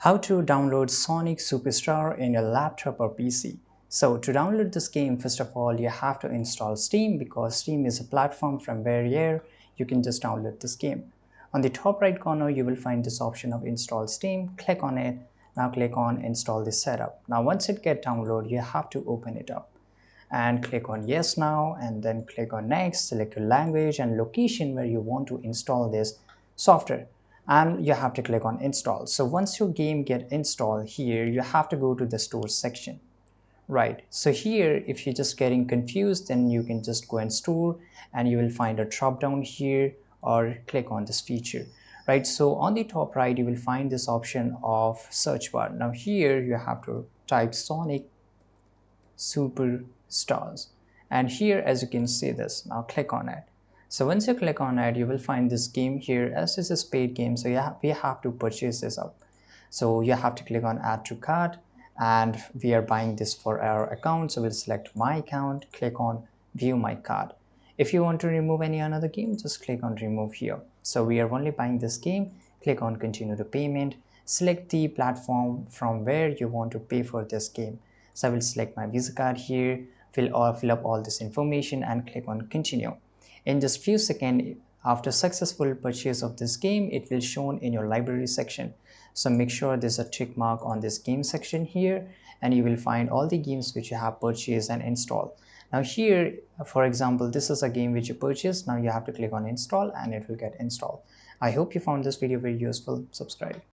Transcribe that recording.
How to download Sonic Superstar in your laptop or PC. So to download this game, first of all, you have to install Steam because Steam is a platform from where you can just download this game. On the top right corner, you will find this option of install Steam. Click on it. Now click on install the setup. Now once it gets downloaded, you have to open it up and click on yes now, and then click on next. Select your language and location where you want to install this software, and you have to click on install. So once your game get installed, here you have to go to the store section. Right, so here if you're just getting confused, then you can just go in store and you will find a drop down here, or click on this feature. Right, so on the top right you will find this option of search bar. Now here you have to type Sonic Superstars, and here as you can see this, now click on it. So once you click on it, you will find this game here. As this is a paid game, so we have to purchase this up. So you have to click on add to cart, and we are buying this for our account, so we'll select my account, click on view my card. If you want to remove any another game, just click on remove here. So we are only buying this game. Click on continue the payment. Select the platform from where you want to pay for this game. So I will select my Visa card here, fill up all this information and click on continue. In just few seconds after successful purchase of this game, it will shown in your library section. So make sure there's a tick mark on this game section here, and you will find all the games which you have purchased and installed. Now here, for example, this is a game which you purchased. Now you have to click on install and it will get installed. I hope you found this video very useful. Subscribe.